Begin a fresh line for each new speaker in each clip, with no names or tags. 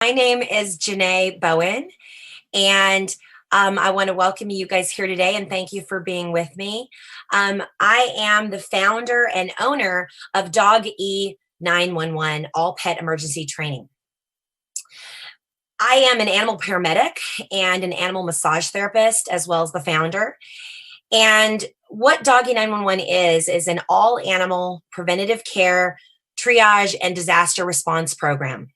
My name is Janae Bowen, and I want to welcome you guys here today and thank you for being with me. I am the founder and owner of DogE911 All Pet Emergency Training. I am an animal paramedic and an animal massage therapist, as well as the founder. And what DogE911 is an all animal preventative care, triage, and disaster response program.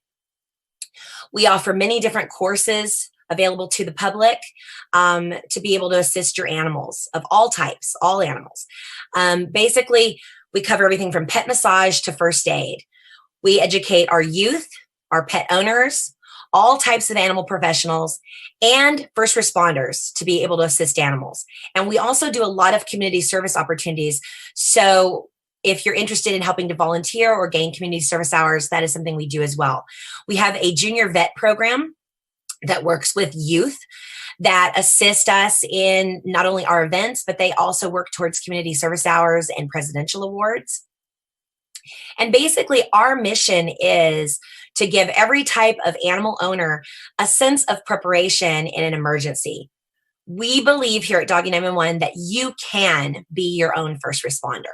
We offer many different courses available to the public to be able to assist your animals of all types, all animals. Basically, we cover everything from pet massage to first aid. We educate our youth, our pet owners, all types of animal professionals, and first responders to be able to assist animals. And we also do a lot of community service opportunities. So if you're interested in helping to volunteer or gain community service hours, that is something we do as well. We have a junior vet program that works with youth that assist us in not only our events, but they also work towards community service hours and presidential awards. And basically, our mission is to give every type of animal owner a sense of preparation in an emergency. We believe here at DogE911 that you can be your own first responder.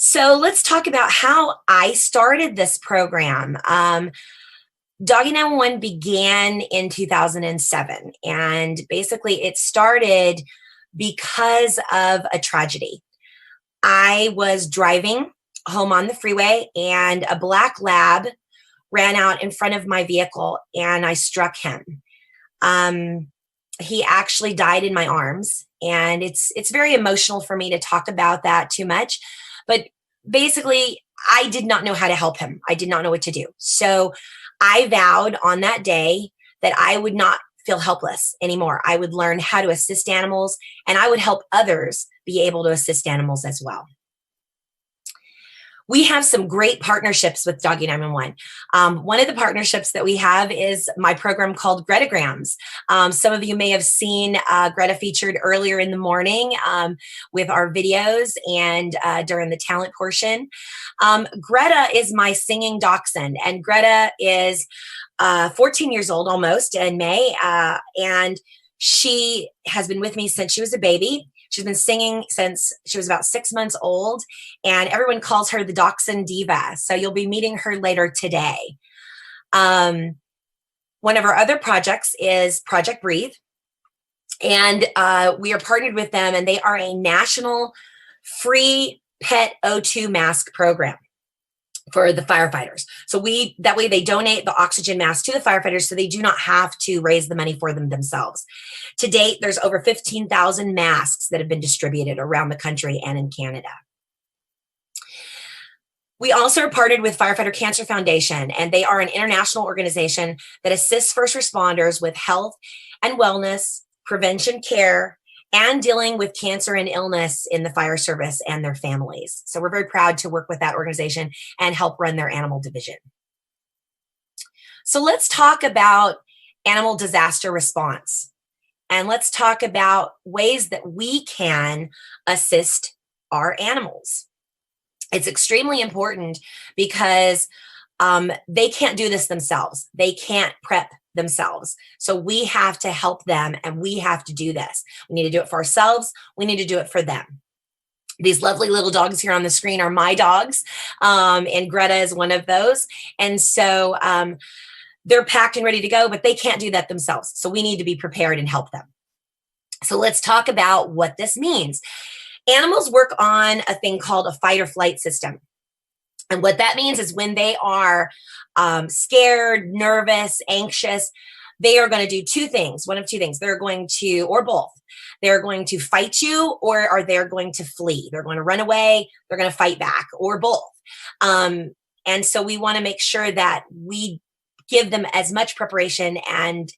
So let's talk about how I started this program. DogE911 began in 2007, and basically it started because of a tragedy. I was driving home on the freeway and a black lab ran out in front of my vehicle and I struck him. He actually died in my arms, and it's very emotional for me to talk about that too much. But basically, I did not know how to help him. I did not know what to do. So I vowed on that day that I would not feel helpless anymore. I would learn how to assist animals, and I would help others be able to assist animals as well. We have some great partnerships with DogE911. One of the partnerships that we have is my program called Gretagrams. Some of you may have seen Greta featured earlier in the morning with our videos and during the talent portion. Greta is my singing dachshund, and Greta is 14 years old almost in May, and she has been with me since she was a baby. She's been singing since she was about 6 months old, and everyone calls her the Dachshund Diva. So you'll be meeting her later today. One of our other projects is Project Breathe, and we are partnered with them, and they are a national free pet O2 mask program for the firefighters. So that way they donate the oxygen mask to the firefighters so they do not have to raise the money for them themselves. To date, there's over 15,000 masks that have been distributed around the country and in Canada. We also are partnered with Firefighter Cancer Foundation, and they are an international organization that assists first responders with health and wellness, prevention care, and dealing with cancer and illness in the fire service and their families. So we're very proud to work with that organization and help run their animal division. So let's talk about animal disaster response. And let's talk about ways that we can assist our animals. It's extremely important because they can't do this themselves. They can't prep themselves. So we have to help them, and we have to do this. We need to do it for ourselves. We need to do it for them. These lovely little dogs here on the screen are my dogs, and Greta is one of those. And so they're packed and ready to go, but they can't do that themselves. So we need to be prepared and help them. So let's talk about what this means. Animals work on a thing called a fight or flight system. And what that means is when they are scared, nervous, anxious, they are going to do two things, one of two things. They're going to, or both, they're going to fight you, or are they going to flee? They're going to run away, they're going to fight back, or both. And so we want to make sure that we give them as much preparation and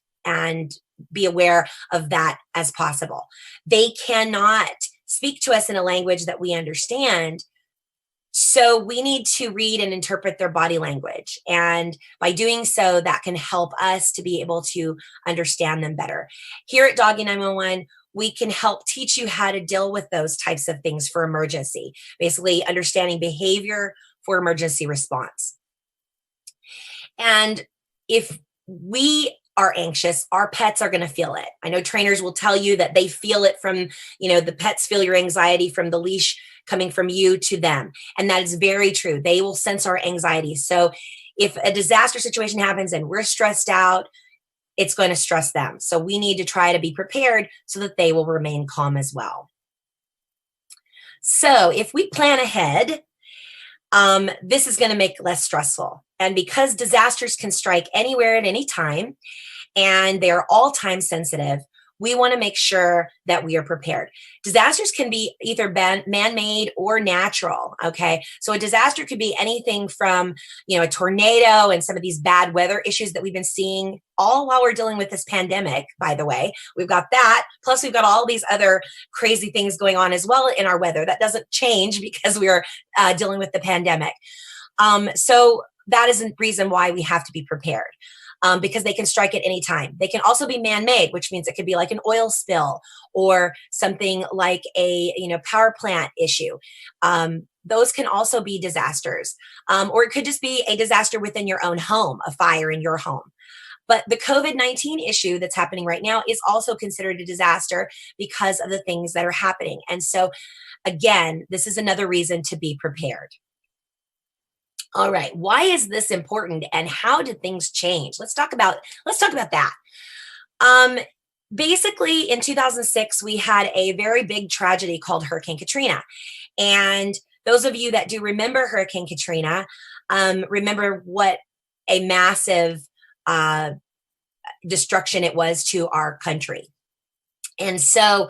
be aware of that as possible. They cannot speak to us in a language that we understand. So we need to read and interpret their body language. And by doing so, that can help us to be able to understand them better. Here at DogE911, we can help teach you how to deal with those types of things for emergency, basically understanding behavior for emergency response. And if we are anxious, our pets are going to feel it. I know trainers will tell you that they feel it from, the pets feel your anxiety from the leash coming from you to them. And that is very true. They will sense our anxiety. So if a disaster situation happens and we're stressed out, it's going to stress them. So we need to try to be prepared so that they will remain calm as well. So if we plan ahead, this is going to make it less stressful. And because disasters can strike anywhere at any time, and they're all time sensitive, we want to make sure that we are prepared. Disasters can be either man-made or natural, okay? So a disaster could be anything from, a tornado and some of these bad weather issues that we've been seeing all while we're dealing with this pandemic, by the way. We've got that, plus we've got all these other crazy things going on as well in our weather. That doesn't change because we are dealing with the pandemic. So that is a reason why we have to be prepared. Because they can strike at any time. They can also be man-made, which means it could be like an oil spill or something like a power plant issue. Those can also be disasters. Or it could just be a disaster within your own home, a fire in your home. But the COVID-19 issue that's happening right now is also considered a disaster because of the things that are happening. And so, again, this is another reason to be prepared. All right, why is this important and how did things change? Let's talk about that. Basically, in 2006, we had a very big tragedy called Hurricane Katrina. And those of you that do remember Hurricane Katrina, remember what a massive destruction it was to our country. And so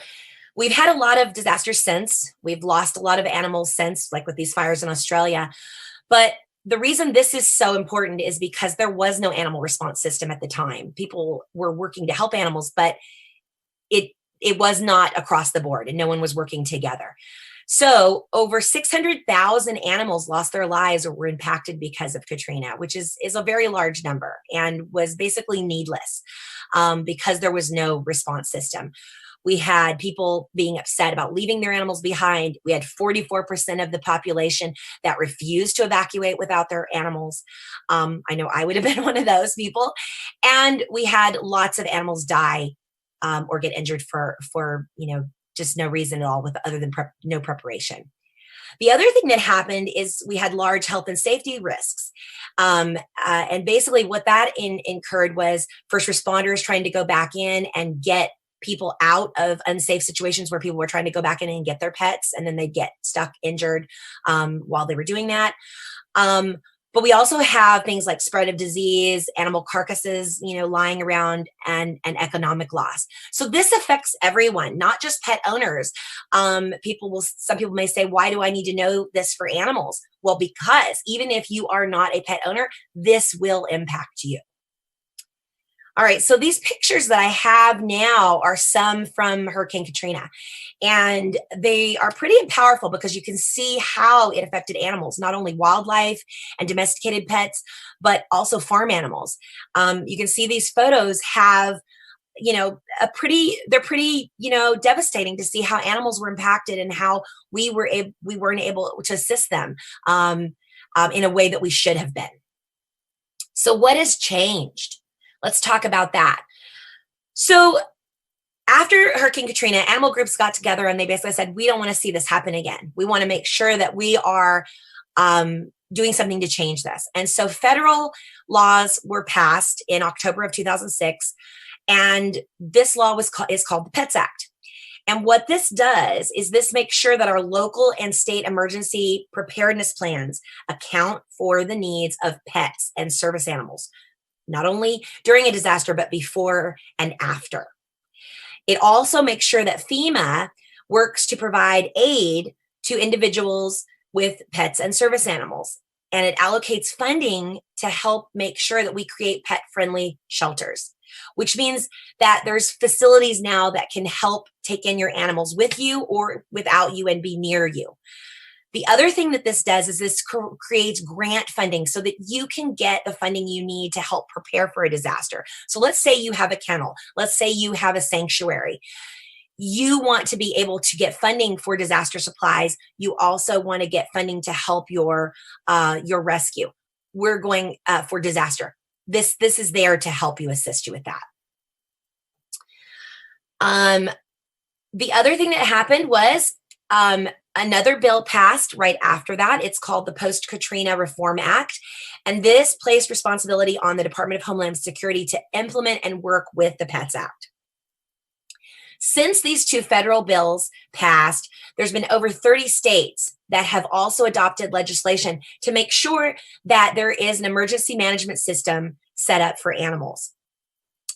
we've had a lot of disasters since. We've lost a lot of animals since, like with these fires in Australia. But the reason this is so important is because there was no animal response system at the time. People were working to help animals, but it was not across the board and no one was working together. So over 600,000 animals lost their lives or were impacted because of Katrina, which is a very large number and was basically needless because there was no response system. We had people being upset about leaving their animals behind. We had 44% of the population that refused to evacuate without their animals. I know I would have been one of those people. And we had lots of animals die or get injured for just no reason at all other than no preparation. The other thing that happened is we had large health and safety risks. And basically what that incurred was first responders trying to go back in and get people out of unsafe situations where people were trying to go back in and get their pets and then they'd get stuck injured while they were doing that. But we also have things like spread of disease, animal carcasses, lying around and economic loss. So this affects everyone, not just pet owners. Some people may say, why do I need to know this for animals? Well, because even if you are not a pet owner, this will impact you. All right, so these pictures that I have now are some from Hurricane Katrina, and they are pretty powerful because you can see how it affected animals, not only wildlife and domesticated pets, but also farm animals. You can see these photos have, they're pretty, devastating to see how animals were impacted and how we weren't able to assist them in a way that we should have been. So what has changed? Let's talk about that. So after Hurricane Katrina, animal groups got together and they basically said, we don't want to see this happen again. We want to make sure that we are doing something to change this. And so federal laws were passed in October of 2006. And this law is called the Pets Act. And what this does is this makes sure that our local and state emergency preparedness plans account for the needs of pets and service animals, not only during a disaster, but before and after. It also makes sure that FEMA works to provide aid to individuals with pets and service animals. And it allocates funding to help make sure that we create pet-friendly shelters, which means that there's facilities now that can help take in your animals with you or without you and be near you. The other thing that this does is this creates grant funding so that you can get the funding you need to help prepare for a disaster. So let's say you have a kennel. Let's say you have a sanctuary. You want to be able to get funding for disaster supplies. You also want to get funding to help your rescue. we're going for disaster. This is there to help you, assist you with that. The other thing that happened was another bill passed right after that. It's called the Post-Katrina Reform Act. And this placed responsibility on the Department of Homeland Security to implement and work with the PETS Act. Since these two federal bills passed, there's been over 30 states that have also adopted legislation to make sure that there is an emergency management system set up for animals.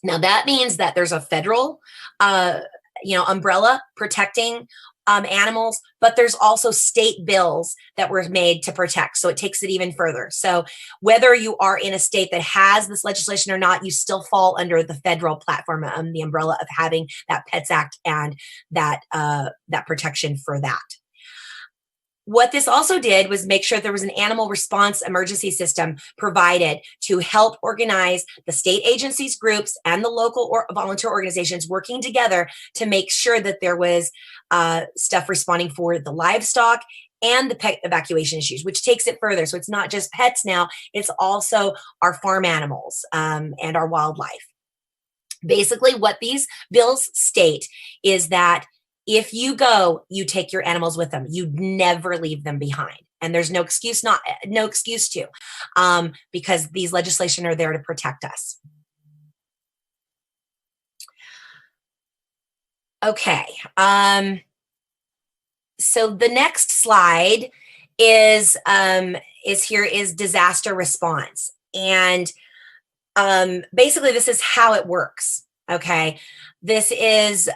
Now, that means that there's a federal umbrella protecting animals, but there's also state bills that were made to protect. So it takes it even further. So whether you are in a state that has this legislation or not, you still fall under the federal platform, the umbrella of having that PETS Act and that protection for that. What this also did was make sure there was an animal response emergency system provided to help organize the state agencies, groups, and the local or volunteer organizations working together to make sure that there was stuff responding for the livestock and the pet evacuation issues, which takes it further. So it's not just pets now, it's also our farm animals and our wildlife. Basically, what these bills state is that if you go, you take your animals with them. You never leave them behind. And there's no excuse to, because these legislation are there to protect us. Okay. So the next slide is disaster response. And basically this is how it works. Okay. This is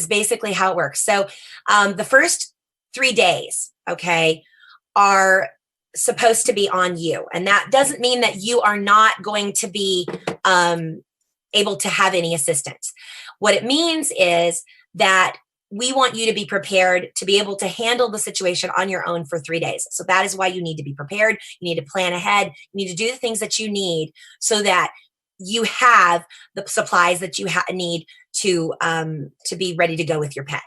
basically how it works. So the first 3 days, okay, are supposed to be on you. And that doesn't mean that you are not going to be able to have any assistance. What it means is that we want you to be prepared to be able to handle the situation on your own for 3 days. So that is why you need to be prepared. You need to plan ahead. You need to do the things that you need so that you have the supplies that you need to be ready to go with your pet.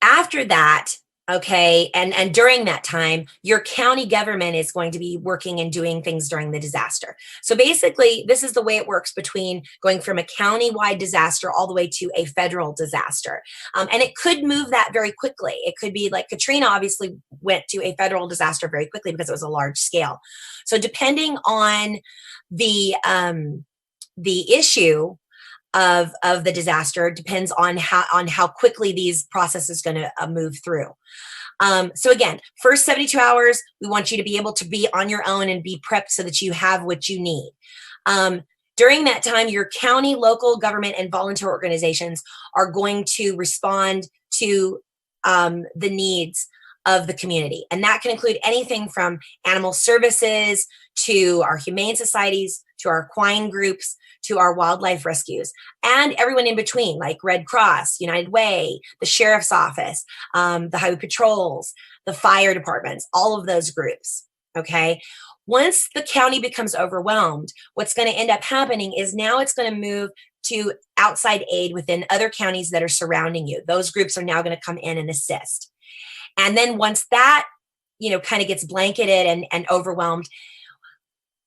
After that, okay, and during that time, your county government is going to be working and doing things during the disaster. So basically, this is the way it works between going from a county-wide disaster all the way to a federal disaster. And it could move that very quickly. It could be like Katrina obviously went to a federal disaster very quickly because it was a large scale. So depending on the issue of the disaster depends on how quickly these processes going to move through. So again, first 72 hours, we want you to be able to be on your own and be prepped so that you have what you need. During that time, your county, local government, and volunteer organizations are going to respond to the needs of the community. And that can include anything from animal services to our humane societies, to our equine groups, to our wildlife rescues, and everyone in between, like Red Cross, United Way, the sheriff's office, the highway patrols, the fire departments, all of those groups, okay? Once the county becomes overwhelmed, what's going to end up happening is now it's going to move to outside aid within other counties that are surrounding you. Those groups are now going to come in and assist. And then once that, kind of gets blanketed and overwhelmed,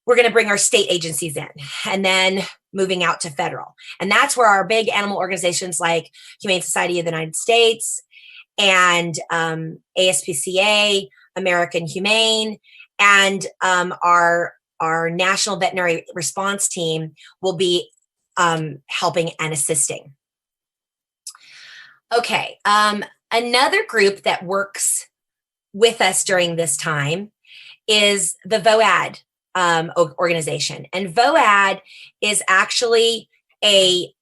we're going to bring our state agencies in and then moving out to federal. And that's where our big animal organizations like Humane Society of the United States and ASPCA, American Humane, and our National Veterinary Response Team will be helping and assisting. Okay, another group that works with us during this time is the VOAD organization. And VOAD is actually a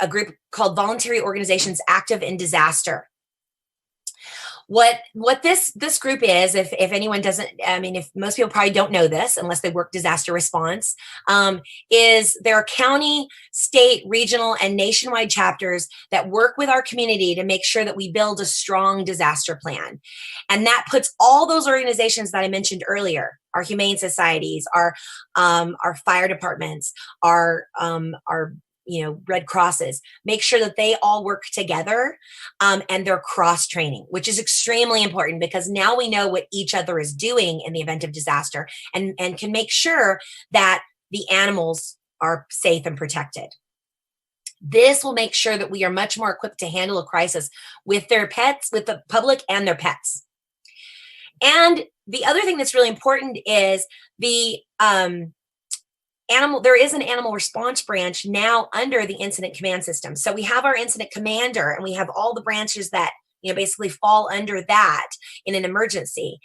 group called Voluntary Organizations Active in Disaster. What this group is, if anyone doesn't, if most people probably don't know this unless they work disaster response, is there are county, state, regional, and nationwide chapters that work with our community to make sure that we build a strong disaster plan. And that puts all those organizations that I mentioned earlier, our humane societies, our fire departments, our Red Crosses, make sure that they all work together, and they're cross training, which is extremely important because now we know what each other is doing in the event of disaster, and can make sure that the animals are safe and protected. This will make sure that we are much more equipped to handle a crisis with their pets, with the public and their pets. And the other thing that's really important is the there is an animal response branch now under the incident command system. So we have our incident commander, and we have all the branches that basically fall under that in an emergency.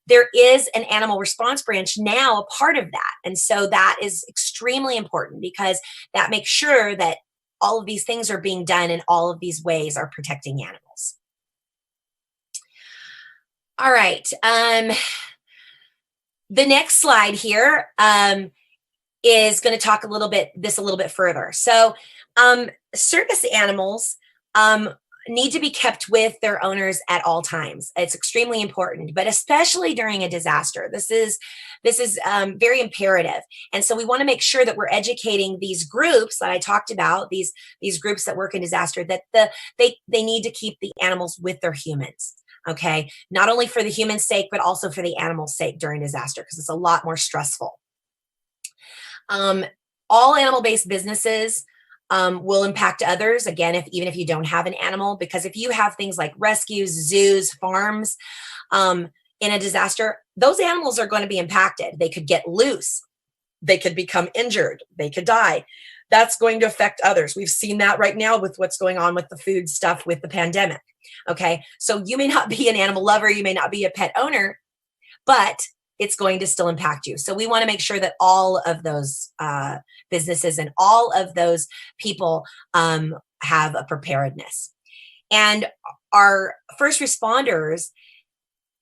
There is an animal response branch now a part of that. And so that is extremely important because that makes sure that all of these things are being done and all of these ways are protecting animals. All right. The next slide here is going to talk a little bit further. So circus animals need to be kept with their owners at all times. It's extremely important, but especially during a disaster. This is very imperative. And so we want to make sure that we're educating these groups that I talked about, these groups that work in disaster, that they need to keep the animals with their humans. Okay, not only for the human's sake, but also for the animal's sake during disaster, because it's a lot more stressful. All animal-based businesses will impact others, again, even if you don't have an animal, because if you have things like rescues, zoos, farms, in a disaster, those animals are going to be impacted. They could get loose. They could become injured. They could die. That's going to affect others. We've seen that right now with what's going on with the food stuff with the pandemic. Okay, so you may not be an animal lover, you may not be a pet owner, but it's going to still impact you. So we want to make sure that all of those businesses and all of those people have a preparedness. And our first responders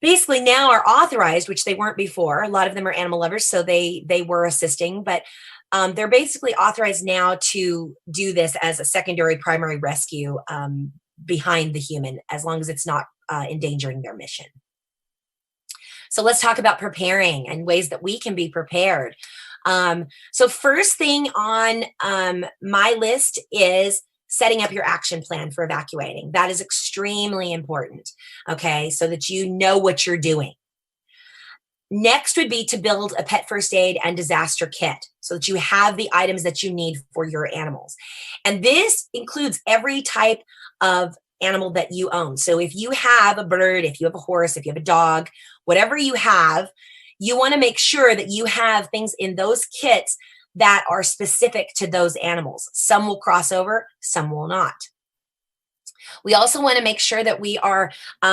basically now are authorized, which they weren't before. A lot of them are animal lovers, so they were assisting, but they're basically authorized now to do this as a secondary primary rescue behind the human, as long as it's not endangering their mission. So let's talk about preparing and ways that we can be prepared. So first thing on my list is setting up your action plan for evacuating. That is extremely important, okay, so that you know what you're doing. Next would be to build a pet first aid and disaster kit so that you have the items that you need for your animals. And this includes every type of animal that you own. So if you have a bird, if you have a horse, if you have a dog, whatever you have, you want to make sure that you have things in those kits that are specific to those animals. Some will cross over, some will not. We also want to make sure that we are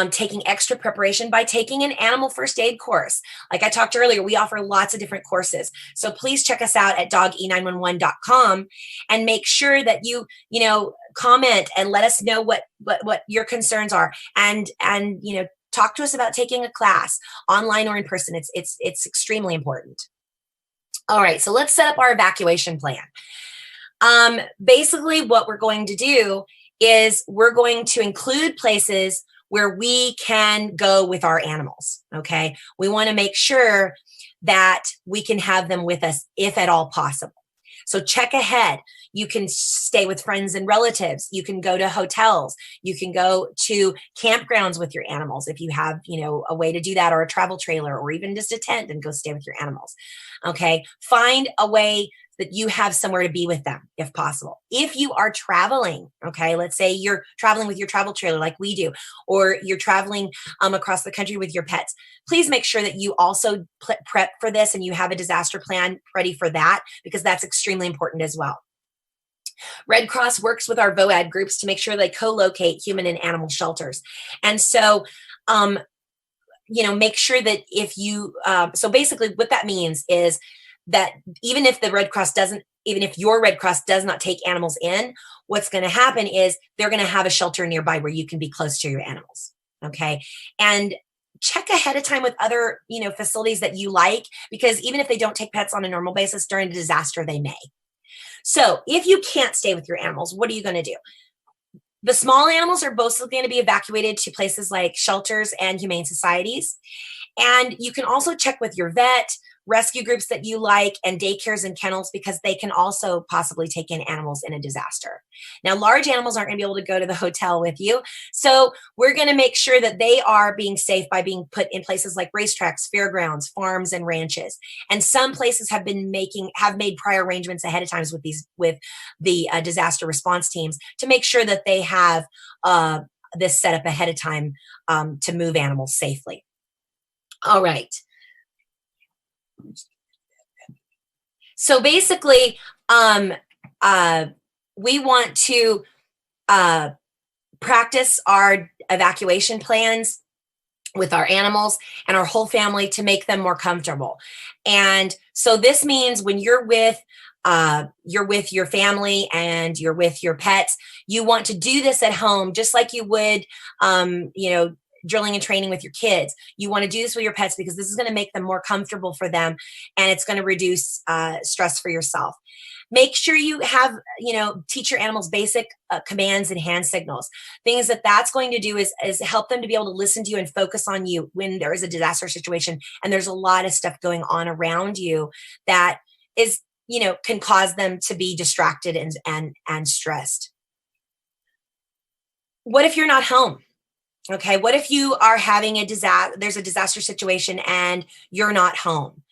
taking extra preparation by taking an animal first aid course. Like I talked earlier, we offer lots of different courses. So please check us out at DogE911.com and make sure that you comment and let us know what your concerns are, and talk to us about taking a class online or in person. It's extremely important. All right, so let's set up our evacuation plan. Basically, what we're going to do is we're going to include places where we can go with our animals, okay? We want to make sure that we can have them with us if at all possible. So check ahead. You can stay with friends and relatives. You can go to hotels. You can go to campgrounds with your animals if you have, a way to do that, or a travel trailer, or even just a tent and go stay with your animals, okay? Find a way that you have somewhere to be with them if possible. If you are traveling, okay, let's say you're traveling with your travel trailer like we do, or you're traveling across the country with your pets, please make sure that you also prep for this and you have a disaster plan ready for that, because that's extremely important as well. Red Cross works with our VOAD groups to make sure they co-locate human and animal shelters. And so, make sure that if you, so basically what that means is that even if your Red Cross does not take animals in, what's going to happen is they're going to have a shelter nearby where you can be close to your animals. Okay. And check ahead of time with other, facilities that you like, because even if they don't take pets on a normal basis during a disaster, they may. So if you can't stay with your animals, what are you going to do? The small animals are both going to be evacuated to places like shelters and humane societies. And you can also check with your vet, rescue groups that you like, and daycares and kennels, because they can also possibly take in animals in a disaster. Now, large animals aren't going to be able to go to the hotel with you. So we're going to make sure that they are being safe by being put in places like racetracks, fairgrounds, farms, and ranches. And some places have made prior arrangements ahead of time with the disaster response teams to make sure that they have this set up ahead of time to move animals safely. All right. So basically, we want to practice our evacuation plans with our animals and our whole family to make them more comfortable. And so this means when you're with your family and you're with your pets, you want to do this at home just like you would, drilling and training with your kids. You want to do this with your pets because this is going to make them more comfortable for them, and it's going to reduce stress for yourself. Make sure you have, teach your animals basic commands and hand signals. Things that's going to do is help them to be able to listen to you and focus on you when there is a disaster situation and there's a lot of stuff going on around you that is, can cause them to be distracted and stressed. What if you're not home? Okay, what if you are having there's a disaster situation and you're not home?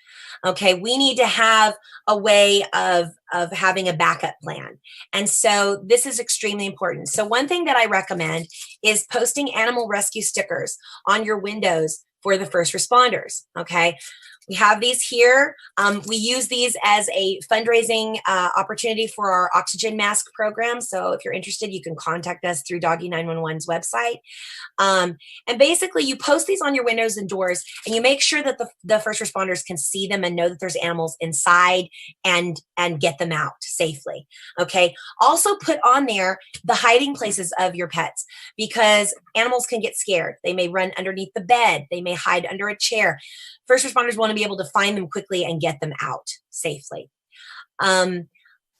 Okay, we need to have a way of having a backup plan. And so this is extremely important. So one thing that I recommend is posting animal rescue stickers on your windows for the first responders. Okay, we have these here. We use these as a fundraising opportunity for our oxygen mask program. So if you're interested, you can contact us through DogE911's website. And basically, you post these on your windows and doors, and you make sure that the first responders can see them and know that there's animals inside and get them out safely. Okay. Also put on there the hiding places of your pets, because animals can get scared. They may run underneath the bed. They may hide under a chair. First responders want to be able to find them quickly and get them out safely.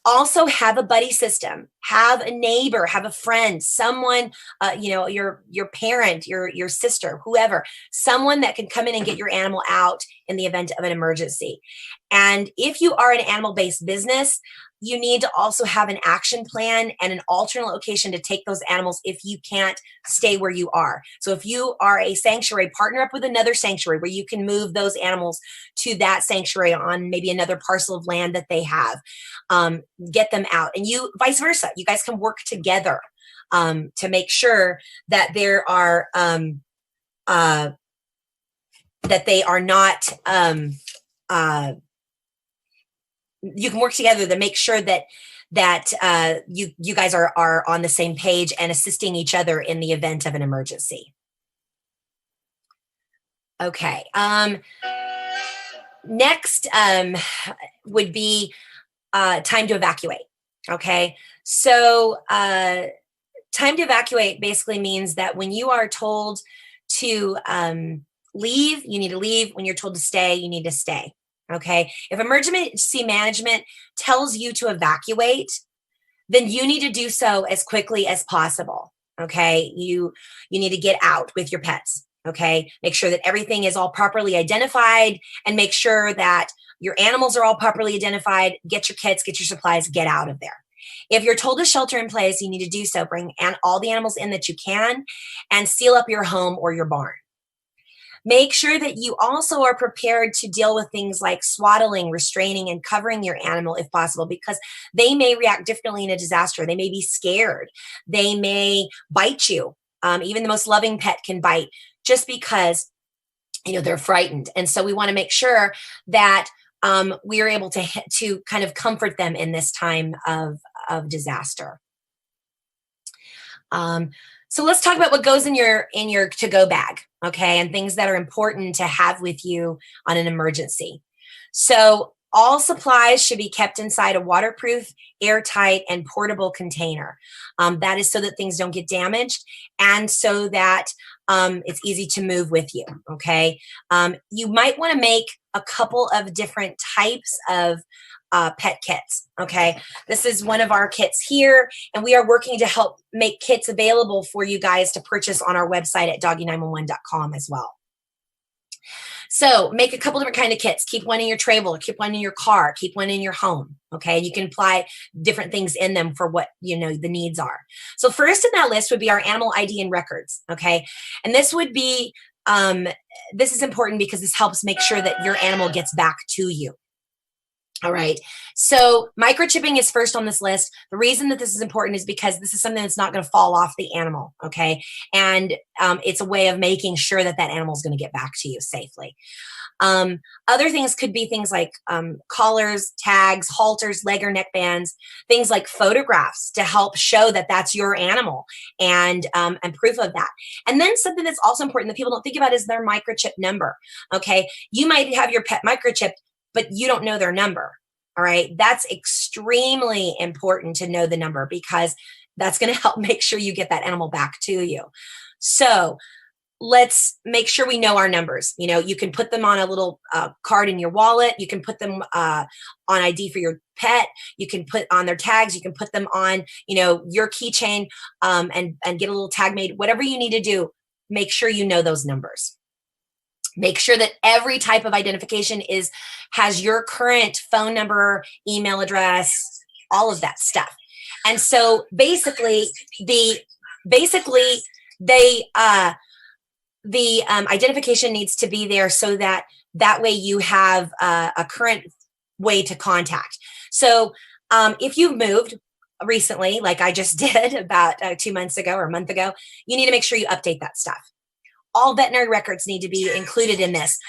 Also have a buddy system, have a neighbor, have a friend, someone, your parent, your sister, whoever, someone that can come in and get your animal out in the event of an emergency. And if you are an animal-based business, you need to also have an action plan and an alternate location to take those animals if you can't stay where you are. So if you are a sanctuary, partner up with another sanctuary where you can move those animals to that sanctuary on maybe another parcel of land that they have. Get them out, and you vice versa. You guys can work together to make sure that there are that they are not. You can work together to make sure that you guys are on the same page and assisting each other in the event of an emergency. Okay. Next would be time to evacuate. Okay. So time to evacuate basically means that when you are told to leave, you need to leave. When you're told to stay, you need to stay. Okay. If emergency management tells you to evacuate, then you need to do so as quickly as possible. Okay. You need to get out with your pets. Okay. Make sure that everything is all properly identified, and make sure that your animals are all properly identified. Get your kits, get your supplies, get out of there. If you're told to shelter in place, you need to do so. Bring all the animals in that you can and seal up your home or your barn. Make sure that you also are prepared to deal with things like swaddling, restraining, and covering your animal if possible, because they may react differently in a disaster. They may be scared. They may bite you. Even the most loving pet can bite just because, they're frightened. And so we want to make sure that we are able to kind of comfort them in this time of disaster. So let's talk about what goes in your to-go bag, okay, and things that are important to have with you on an emergency. So all supplies should be kept inside a waterproof, airtight, and portable container. That is so that things don't get damaged and so that it's easy to move with you, okay? You might want to make a couple of different types of pet kits, okay? This is one of our kits here, and we are working to help make kits available for you guys to purchase on our website at DogE911.com as well. So make a couple different kind of kits. Keep one in your travel, keep one in your car, keep one in your home. Okay. You can apply different things in them for what, you know, the needs are. So first in that list would be our animal ID and records. Okay. And this would be, this is important because this helps make sure that your animal gets back to you. All right. So microchipping is first on this list. The reason that this is important is because this is something that's not going to fall off the animal. Okay. And it's a way of making sure that that animal is going to get back to you safely. Other things could be things like collars, tags, halters, leg or neck bands, things like photographs to help show that that's your animal and proof of that. And then something that's also important that people don't think about is their microchip number. Okay. You might have your pet microchipped, but you don't know their number. All right. That's extremely important to know the number because that's going to help make sure you get that animal back to you. So let's make sure we know our numbers. You know, you can put them on a little card in your wallet. You can put them on ID for your pet. You can put on their tags. You can put them on, you know, your keychain and get a little tag made. Whatever you need to do, make sure you know those numbers. Make sure that every type of identification has your current phone number, email address, all of that stuff. And so basically the identification needs to be there so that way you have a current way to contact. So if you've moved recently, like I just did about 2 months ago or a month ago, you need to make sure you update that stuff. All veterinary records need to be included in this.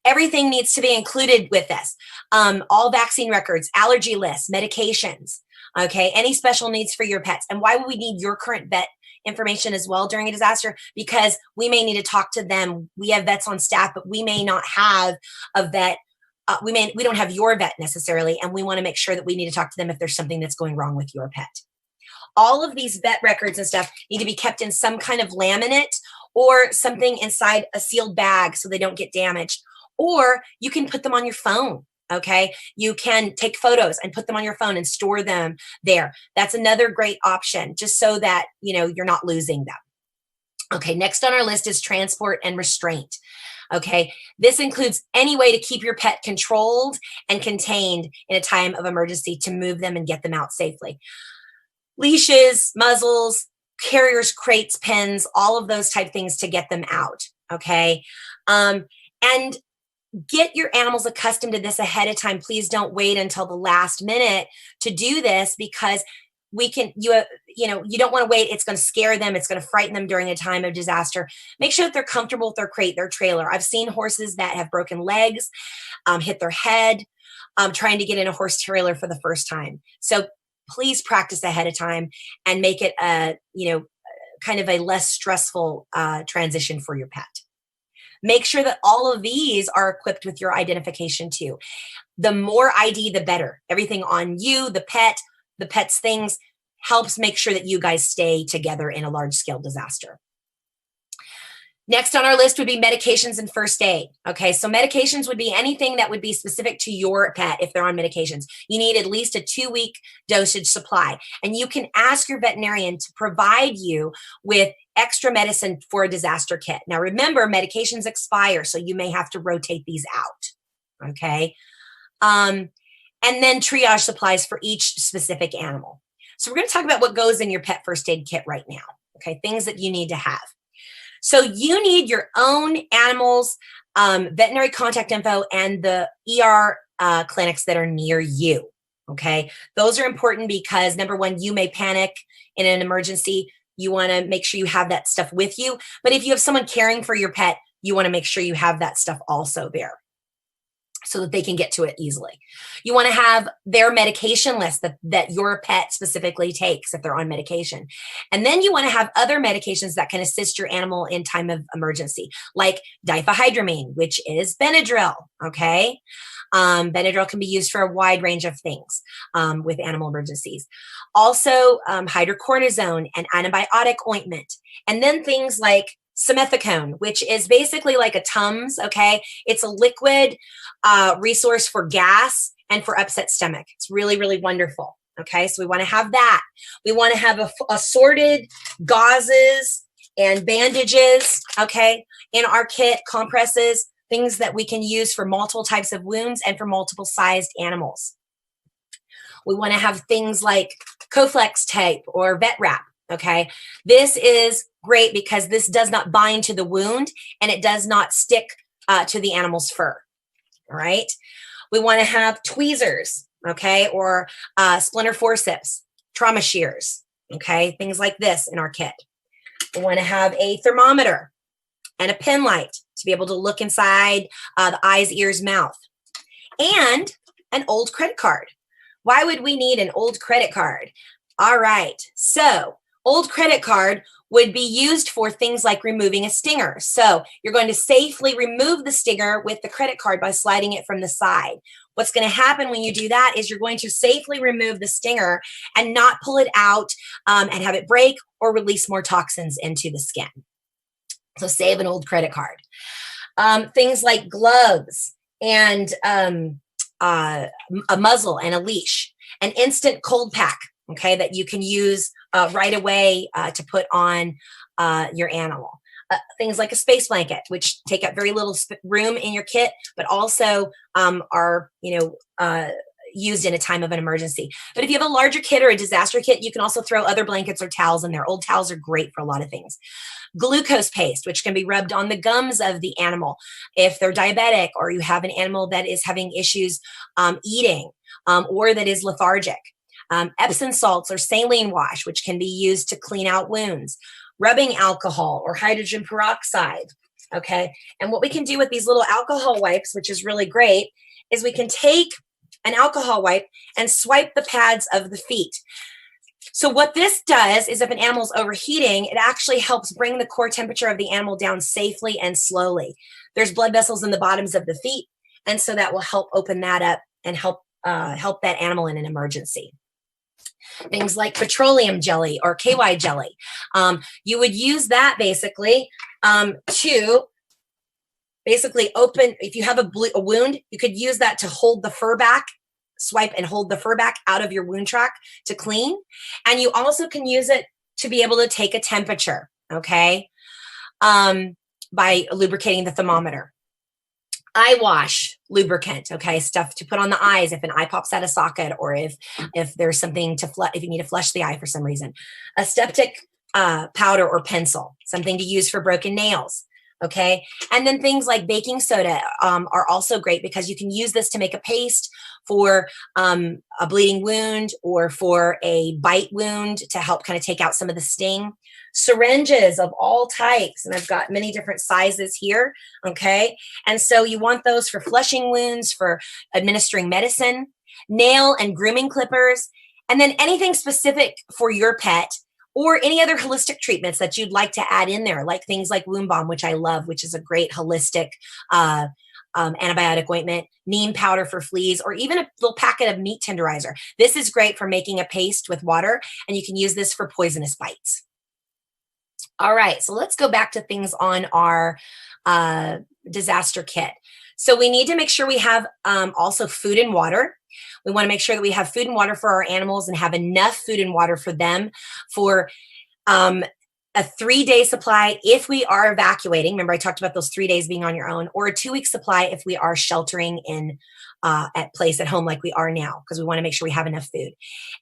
Everything needs to be included with this. All vaccine records, allergy lists, medications, okay, any special needs for your pets. And why would we need your current vet information as well during a disaster? Because we may need to talk to them. We have vets on staff, but we may not have a vet. We don't have your vet necessarily, and we want to make sure that we need to talk to them if there's something that's going wrong with your pet. All of these vet records and stuff need to be kept in some kind of laminate or something inside a sealed bag so they don't get damaged. Or you can put them on your phone, okay? You can take photos and put them on your phone and store them there. That's another great option, just so that, you know, you're not losing them. Okay, next on our list is transport and restraint. Okay, this includes any way to keep your pet controlled and contained in a time of emergency to move them and get them out safely. Leashes, muzzles, carriers, crates, pens, all of those type things to get them out, okay? And get your animals accustomed to this ahead of time. Please don't wait until the last minute to do this because you don't want to wait. It's going to scare them. It's going to frighten them during a time of disaster. Make sure that they're comfortable with their crate, their trailer. I've seen horses that have broken legs, hit their head, trying to get in a horse trailer for the first time. So please practice ahead of time and make it kind of a less stressful transition for your pet. Make sure that all of these are equipped with your identification too. The more ID, the better. Everything on you, the pet's things helps make sure that you guys stay together in a large scale disaster. Next on our list would be medications and first aid. Okay, so medications would be anything that would be specific to your pet if they're on medications. You need at least a 2-week dosage supply. And you can ask your veterinarian to provide you with extra medicine for a disaster kit. Now remember, medications expire, so you may have to rotate these out. Okay, and then triage supplies for each specific animal. So we're going to talk about what goes in your pet first aid kit right now. Okay, things that you need to have. So you need your own animals, veterinary contact info, and the ER clinics that are near you, okay? Those are important because, number one, you may panic in an emergency. You want to make sure you have that stuff with you. But if you have someone caring for your pet, you want to make sure you have that stuff also there so that they can get to it easily. You want to have their medication list that your pet specifically takes if they're on medication. And then you want to have other medications that can assist your animal in time of emergency, like diphenhydramine, which is Benadryl, okay? Benadryl can be used for a wide range of things with animal emergencies. Also, hydrocortisone and antibiotic ointment. And then things like simethicone, which is basically like a Tums, okay? It's a liquid resource for gas and for upset stomach. It's really, really wonderful, okay? So we want to have that. We want to have assorted gauzes and bandages, okay, in our kit, compresses, things that we can use for multiple types of wounds and for multiple sized animals. We want to have things like Coflex tape or vet wrap. Okay, this is great because this does not bind to the wound and it does not stick to the animal's fur. All right, we want to have tweezers, okay, or splinter forceps, trauma shears, okay, things like this in our kit. We want to have a thermometer and a pen light to be able to look inside the eyes, ears, mouth, and an old credit card. Why would we need an old credit card? All right, so old credit card would be used for things like removing a stinger. So you're going to safely remove the stinger with the credit card by sliding it from the side. What's going to happen when you do that is you're going to safely remove the stinger and not pull it out and have it break or release more toxins into the skin. So save an old credit card. Things like gloves and a muzzle and a leash, an instant cold pack, okay, that you can use right away to put on your animal. Things like a space blanket, which take up very little room in your kit, but also are, used in a time of an emergency. But if you have a larger kit or a disaster kit, you can also throw other blankets or towels in there. Old towels are great for a lot of things. Glucose paste, which can be rubbed on the gums of the animal if they're diabetic or you have an animal that is having issues eating or that is lethargic. Epsom salts or saline wash, which can be used to clean out wounds. Rubbing alcohol or hydrogen peroxide, okay? And what we can do with these little alcohol wipes, which is really great, is we can take an alcohol wipe and swipe the pads of the feet. So what this does is if an animal is overheating, it actually helps bring the core temperature of the animal down safely and slowly. There's blood vessels in the bottoms of the feet, and so that will help open that up and help that animal in an emergency. Things like petroleum jelly or KY jelly. You would use that basically to basically open, if you have a wound, you could use that to hold the fur back, swipe and hold the fur back out of your wound track to clean. And you also can use it to be able to take a temperature, okay, by lubricating the thermometer. Eye wash lubricant, okay, stuff to put on the eyes if an eye pops out of socket or if there's something to if you need to flush the eye for some reason. A septic powder or pencil, something to use for broken nails, okay? And then things like baking soda are also great because you can use this to make a paste for a bleeding wound or for a bite wound to help kind of take out some of the sting. Syringes of all types, and I've got many different sizes here, okay? And so you want those for flushing wounds, for administering medicine, nail and grooming clippers, and then anything specific for your pet or any other holistic treatments that you'd like to add in there, like things like Wound Balm, which I love, which is a great holistic antibiotic ointment, neem powder for fleas, or even a little packet of meat tenderizer. This is great for making a paste with water, and you can use this for poisonous bites. All right, so let's go back to things on our disaster kit. So we need to make sure we have also food and water. We want to make sure that we have food and water for our animals and have enough food and water for them for a 3-day supply if we are evacuating. Remember, I talked about those 3 days being on your own, or a 2-week supply if we are sheltering in at place at home like we are now, because we want to make sure we have enough food.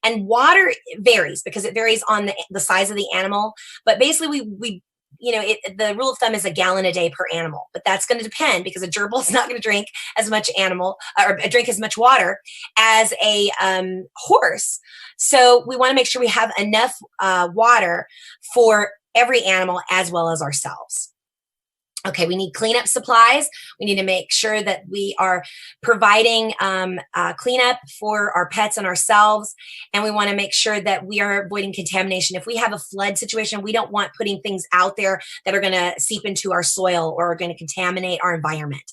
And water varies because it varies on the size of the animal. But basically, the rule of thumb is a gallon a day per animal, but that's going to depend because a gerbil is not going to drink as much drink as much water as a horse. So we want to make sure we have enough water for every animal as well as ourselves. Okay, we need cleanup supplies. We need to make sure that we are providing cleanup for our pets and ourselves. And we want to make sure that we are avoiding contamination. If we have a flood situation, we don't want putting things out there that are going to seep into our soil or are going to contaminate our environment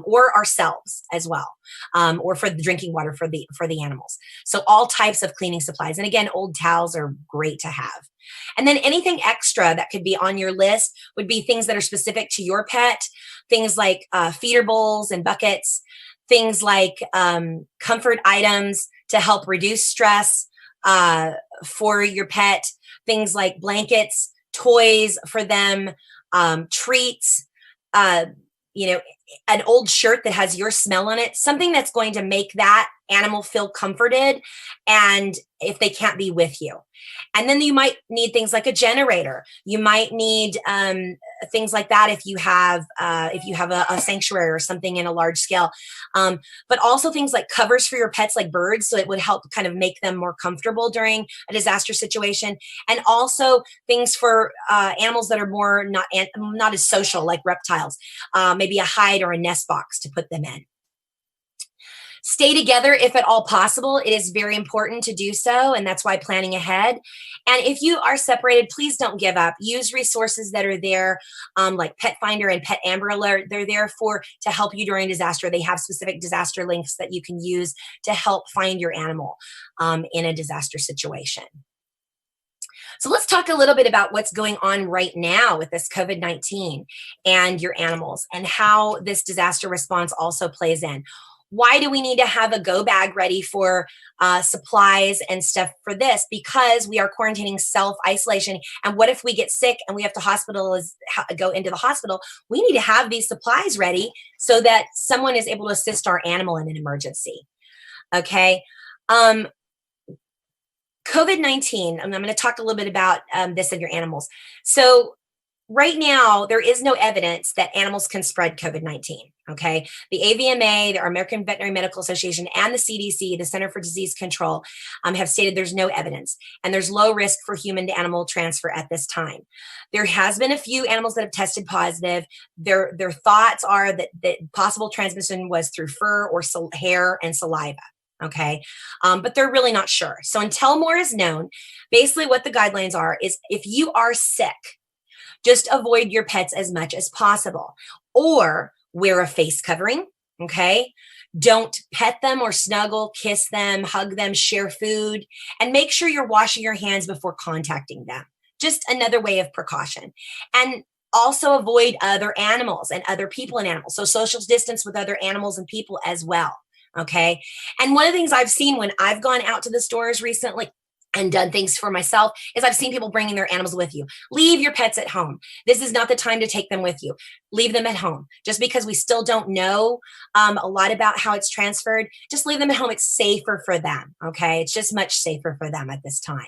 or ourselves as well, or for the drinking water for the animals. So all types of cleaning supplies. And again, old towels are great to have. And then anything extra that could be on your list would be things that are specific to your pet, things like feeder bowls and buckets, things like comfort items to help reduce stress for your pet, things like blankets, toys for them, treats, an old shirt that has your smell on it, something that's going to make that animal feel comforted, and if they can't be with you. And then you might need things like a generator. You might need things like that if you have a sanctuary or something in a large scale. But also things like covers for your pets, like birds, so it would help kind of make them more comfortable during a disaster situation. And also things for animals that are more not as social, like reptiles, maybe a hide or a nest box to put them in. Stay together if at all possible. It is very important to do so, and that's why planning ahead. And if you are separated, please don't give up. Use resources that are there, like Pet Finder and Pet Amber Alert. They're there to help you during disaster. They have specific disaster links that you can use to help find your animal in a disaster situation. So let's talk a little bit about what's going on right now with this COVID-19 and your animals, and how this disaster response also plays in. Why do we need to have a go bag ready for supplies and stuff for this? Because we are quarantining, self-isolation. And what if we get sick and we have to go into the hospital? We need to have these supplies ready so that someone is able to assist our animal in an emergency. Okay. COVID-19, I'm going to talk a little bit about this in your animals. So right now, there is no evidence that animals can spread COVID-19, okay? The AVMA, the American Veterinary Medical Association, and the CDC, the Center for Disease Control, have stated there's no evidence, and there's low risk for human-to-animal transfer at this time. There has been a few animals that have tested positive. Their thoughts are that possible transmission was through fur or hair and saliva. Okay. But they're really not sure. So until more is known, basically what the guidelines are is if you are sick, just avoid your pets as much as possible, or wear a face covering. Okay. Don't pet them or snuggle, kiss them, hug them, share food, and make sure you're washing your hands before contacting them. Just another way of precaution. And also avoid other animals and other people and animals. So social distance with other animals and people as well. Okay. And one of the things I've seen when I've gone out to the stores recently and done things for myself is I've seen people bringing their animals with you. Leave your pets at home. This is not the time to take them with you. Leave them at home. Just because we still don't know a lot about how it's transferred, just leave them at home. It's safer for them. Okay. It's just much safer for them at this time.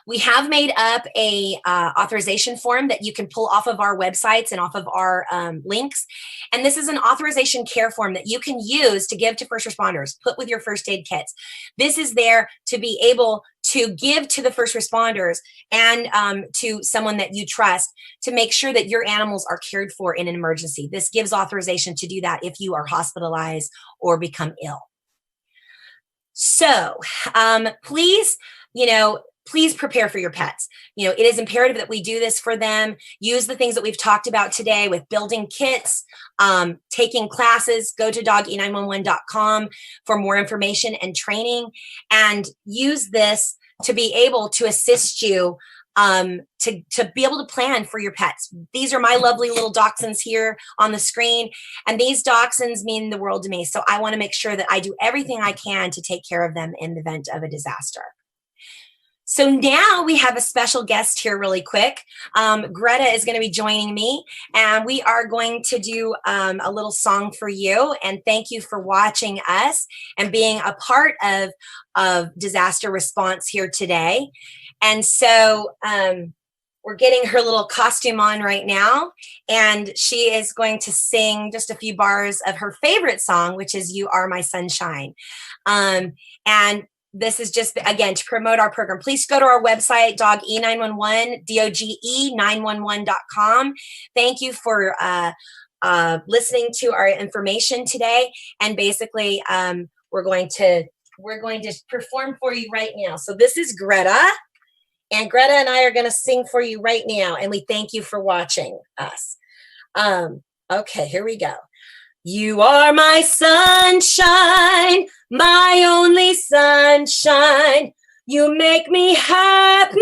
We have made up a authorization form that you can pull off of our websites and off of our links. And this is an authorization care form that you can use to give to first responders, put with your first aid kits. This is there to be able to give to the first responders and to someone that you trust to make sure that your animals are cared for in an emergency. This gives authorization to do that if you are hospitalized or become ill. So please prepare for your pets. It is imperative that we do this for them. Use the things that we've talked about today with building kits, taking classes. Go to DogE911.com for more information and training, and use this to be able to assist you to be able to plan for your pets. These are my lovely little dachshunds here on the screen, and these dachshunds mean the world to me. So I want to make sure that I do everything I can to take care of them in the event of a disaster. So now we have a special guest here really quick. Greta is going to be joining me, and we are going to do a little song for you. And thank you for watching us and being a part of disaster response here today. And so we're getting her little costume on right now, and she is going to sing just a few bars of her favorite song, which is You Are My Sunshine. And this is just, again, to promote our program. Please go to our website, DogE911, DOGE911.com. Thank you for listening to our information today. And basically, we're going to perform for you right now. So this is Greta, and Greta and I are going to sing for you right now. And we thank you for watching us. Okay, here we go. You are my sunshine, my only sunshine. You make me happy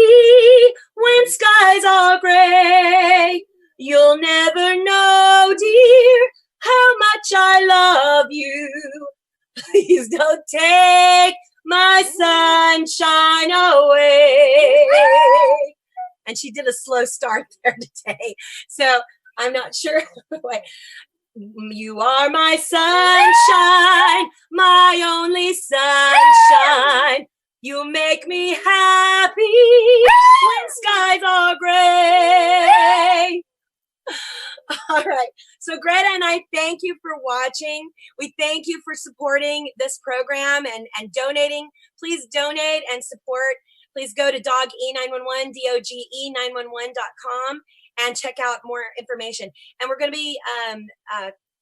when skies are gray. You'll never know, dear, how much I love you. Please don't take my sunshine away. And she did a slow start there today. So I'm not sure. Wait. You are my sunshine, my only sunshine. You make me happy when skies are gray. All right. So Greta and I thank you for watching. We thank you for supporting this program and donating. Please donate and support. Please go to DogE911, DOGE911.com, and check out more information. And we're going to be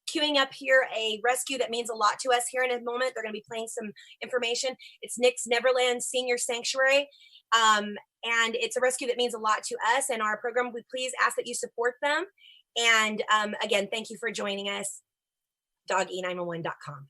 queuing up here a rescue that means a lot to us here in a moment. They're going to be playing some information. It's Nick's Neverland Senior Sanctuary. And it's a rescue that means a lot to us and our program. We please ask that you support them. And again, thank you for joining us. DogE911.com.